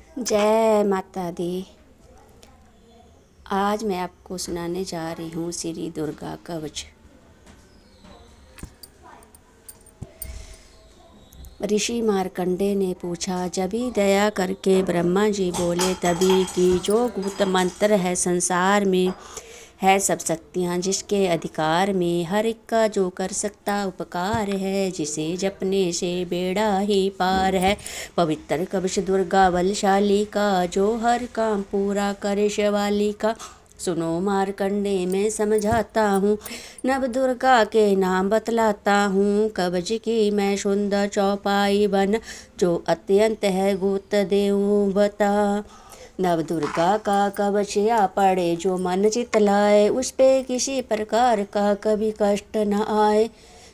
जय माता दी। आज मैं आपको सुनाने जा रही हूँ श्री दुर्गा कवच। ऋषि मार्कंडे ने पूछा, जभी दया करके ब्रह्मा जी बोले तभी कि जो गुप्त मंत्र है संसार में है सब शक्तियाँ जिसके अधिकार में, हर एक का जो कर सकता उपकार है, जिसे जपने से बेड़ा ही पार है। पवित्र कवच दुर्गा बलशाली का, जो हर काम पूरा करे शिवाली का। सुनो मार्कंडे मैं समझाता हूँ, नव दुर्गा के नाम बतलाता हूँ। कवच की मैं सुंदर चौपाई बन, जो अत्यंत है गुप्त देव बता। नव दुर्गा का कवच या पड़े, जो मन चित लाए, उस पे किसी प्रकार का कभी कष्ट न आए।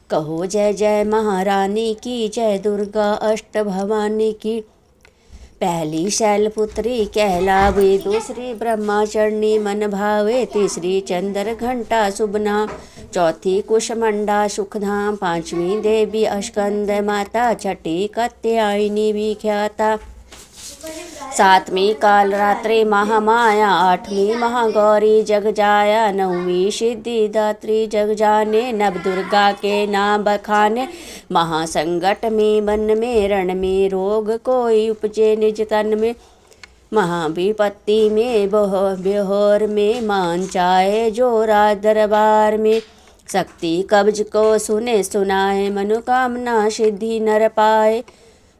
कहो जय जय महारानी की, जय दुर्गा अष्ट भवानी की। पहली शैलपुत्री कहलावे, दूसरी ब्रह्मचारिणी मन भावे, तीसरी चंद्र घंटा शुभनाम, चौथी कुशमंडा सुखधाम, पांचवी देवी स्कंद माता, छठी कात्यायनी विख्याता, सातवीं कालरात्रि महामाया, आठवीं महागौरी जग जाया, नौवीं सिद्धिदात्री जग जाने। नव दुर्गा के नाम बखाने, महासंकट में वन में रण में, रोग कोई उपजे निज तन में, महाविपत्ति में बेहोर में, मान चाहे जो राज दरबार में। शक्ति कब्ज को सुने सुनाए, मनोकामना सिद्धि नर पाए।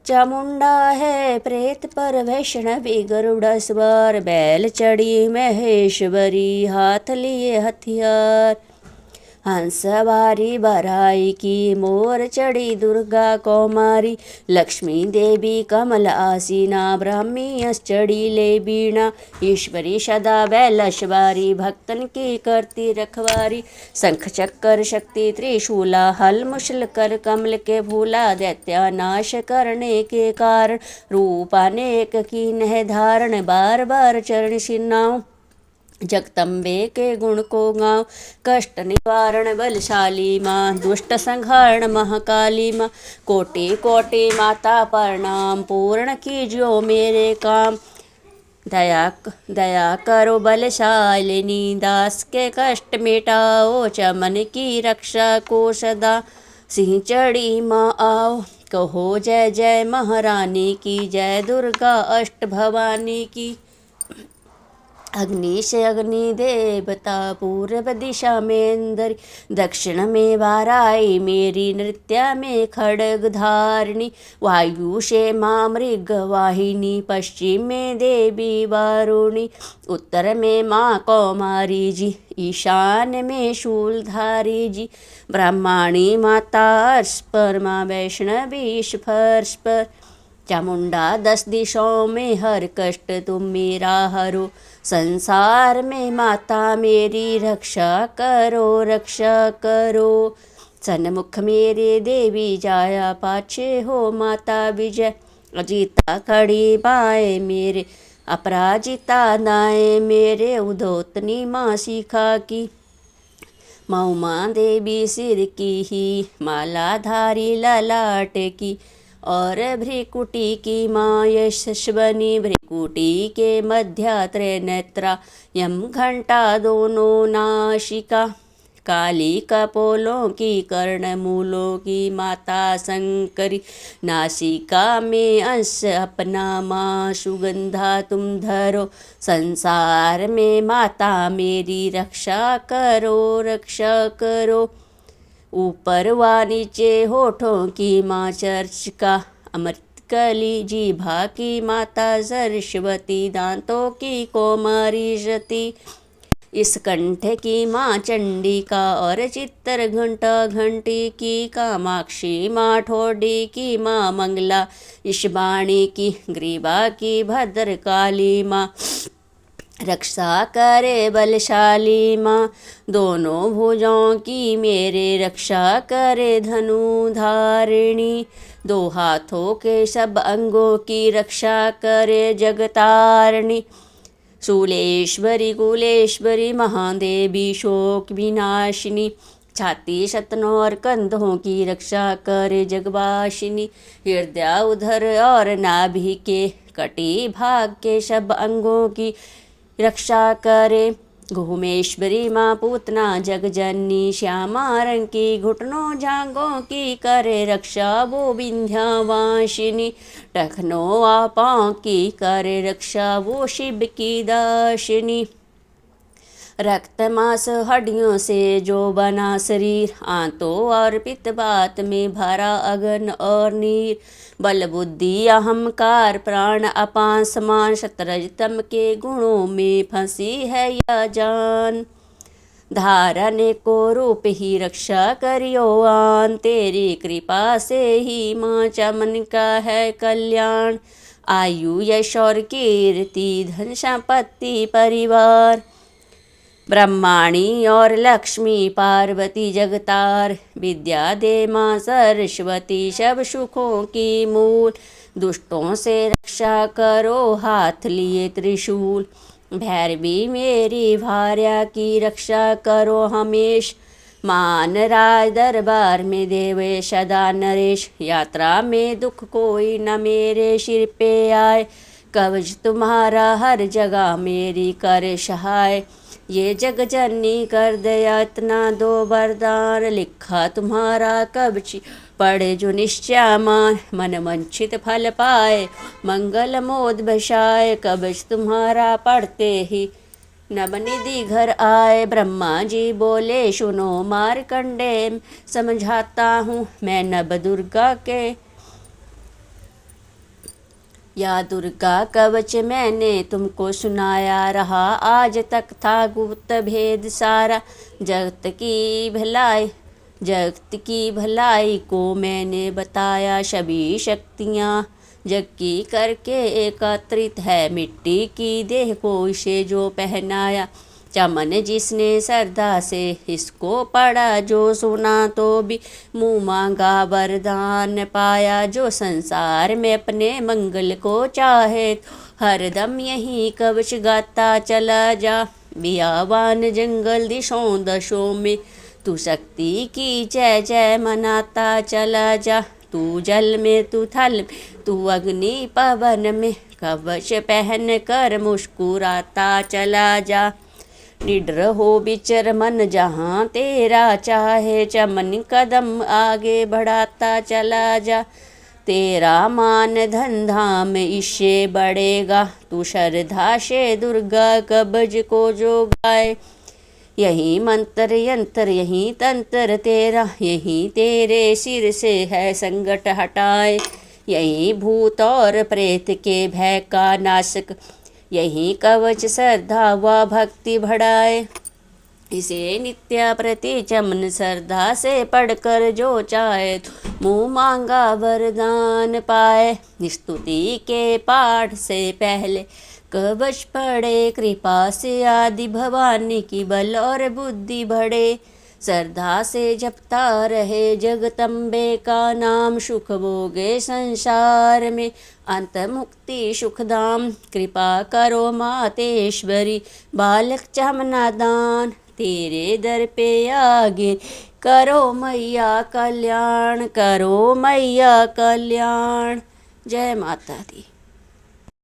चामुंडा है प्रेत पर वैष्णवी गरुड़ स्वर, बैल चढ़ी महेश्वरी हाथ लिए हथियार। हंस सवारी बराई की, मोर चढ़ी दुर्गा कौमारी, लक्ष्मी देवी कमल आसीना, ब्राह्मी चढ़ी ले बीणा। ईश्वरी सदा बैल सवारी, भक्तन की करती रखवारी। शंख चक्र शक्ति त्रिशूला, हल मुसल कर कमल के फूला, दैत्यानाश करने के कारण, रूप अनेक की नह धारण, बार बार चरण सिन्नाओ। जगदम्बे के गुण को गाँव, कष्ट निवारण बलशाली माँ, दुष्ट संहारण महाकाली माँ। कोटि कोटि माता प्रणाम, पूर्ण कीजियो मेरे काम। दया करो बलशालिनी, दास के कष्ट मिटाओ, चमन की रक्षा को सदा सिंह चढ़ी माँ आओ। कहो जय जय महारानी की, जय दुर्गा अष्ट भवानी की। अग्नि से अग्नि देवता, पूर्व दिशा में इंद्र, दक्षिण में वाराई मेरी, नृत्य में खड्ग धारिणी, वायु से माँ मृग वाहिनी, पश्चिम में देवी वारुणी, उत्तर में माँ कौमारी जी, ईशान में शूलधारी जी। ब्रह्माणी माता अर्श पर, माँ वैष्णवी फर्श पर। चामुंडा 10 दिशों में हर कष्ट तुम मेरा हरो, संसार में माता मेरी रक्षा करो रक्षा करो। सन्मुख मेरे देवी जाया, पाछे हो माता विजय। अजीता खड़ी बाएं मेरे, अपराजिता दाएं मेरे, उधोतनी माँ शिखा की। मऊमा देवी सिर की ही, मालाधारी ललाट की, और भ्रिकुटी की माँ यशस्वनी, भ्रिकुटी के मध्य त्रिनेत्रा, यम घंटा दोनों नाशिका। काली कपोलों की, कर्ण मूलों की माता शंकरी, नासिका में अंश अपना माँ सुगंधा तुम धरो, संसार में माता मेरी रक्षा करो रक्षा करो। ऊपर व नीचे होठों की माँ चर्चिका, अमृत कली जीभा की माता सरस्वती, दांतों की कौमारी सती, इस कंठ की माँ चंडिका, और चित्तर घंटा घंटी की, कामाक्षी माँ ठोडी की माँ मंगला, इस वाणी की ग्रीवा की भद्रकाली माँ, रक्षा करे बलशाली माँ। दोनों भुजों की मेरे रक्षा करे धनु धारिणी, दो हाथों के सब अंगों की रक्षा करे जगतारिणी। शूलेश्वरी कुलेश्वरी महादेवी शोक विनाशिनी, छाती शतनों और कंधों की रक्षा करे जगवासिनी। हृदय उधर और नाभि के कटी भाग के सब अंगों की रक्षा करे। घुमेश्वरी माँ पूतना जगजननी, श्यामा रंग की घुटनों जांघों की करे रक्षा वो विंध्यावासिनी। टखनों पाँव की करे रक्षा वो शिव की दासिनी। रक्त मांस हड्डियों से जो बना शरीर, आंतों और पित्त बात में भरा अगन और नीर। बल बुद्धि अहंकार प्राण अपान समान, शतरज तम के गुणों में फंसी है यह जान। धारण को रूप ही रक्षा करियो आन, तेरी कृपा से ही माँ चमन का है कल्याण। आयु यश और कीर्ति धन संपत्ति परिवार, ब्रह्माणी और लक्ष्मी पार्वती जगतार। विद्या दे माँ सरस्वती सब सुखों की मूल, दुष्टों से रक्षा करो हाथ लिए त्रिशूल। भैरवी मेरी भार्या की रक्षा करो हमेश, मान राज दरबार में देवे सदा नरेश। यात्रा में दुख कोई न मेरे सिर पे आए, कवच तुम्हारा हर जगह मेरी कर सहाय। ये जग जननी कर दया इतना दो वरदान, लिखा तुम्हारा कवच पढ़े जो निश्चय मान। मन मंचित फल पाए मंगल मोद बसाए, कवच तुम्हारा पढ़ते ही नवनिधि घर आए। ब्रह्मा जी बोले सुनो मार्कंडे, समझाता हूँ मैं नव दुर्गा के। या दुर्गा कवच मैंने तुमको सुनाया रहा, आज तक था गुप्त भेद सारा। जगत की भलाई को मैंने बताया, सभी शक्तियाँ जग की करके एकत्रित है। मिट्टी की देह को इसे जो पहनाया, चमन जिसने श्रद्धा से इसको पढ़ा, जो सुना तो भी मुँह मांगा वरदान पाया। जो संसार में अपने मंगल को चाहे, हरदम यही कवच गाता चला जा। बियावान जंगल दिशों दशों में तू शक्ति की जय जय मनाता चला जा। तू जल में तू थल में तू अग्नि पवन में, कवच पहन कर मुस्कुराता चला जा। निडर हो विचर मन जहाँ तेरा चाहे, चमन कदम आगे बढ़ाता चला जा। तेरा मान धन धाम इससे बढ़ेगा, तू श्रद्धा से दुर्गा कवच को जो गाए। यही मंत्र यंत्र यही तंत्र तेरा, यही तेरे सिर से है संकट हटाए। यही भूत और प्रेत के भय का नाशक, यही कवच श्रद्धा व भक्ति बढ़ाए। इसे नित्य प्रति चमन श्रद्धा से पढ़कर जो चाहे, मुँह मांगा वरदान पाए। स्तुति के पाठ से पहले कवच पढ़े, कृपा से आदि भवानी की बल और बुद्धि बढ़े। श्रद्धा से जपता रहे जगदम्बे का नाम, सुख भोगे संसार में अंत मुक्ति सुखधाम। कृपा करो मातेश्वरी बालक चमना दान, तेरे दर पे आगे करो मैया कल्याण, करो मैया कल्याण। जय माता दी।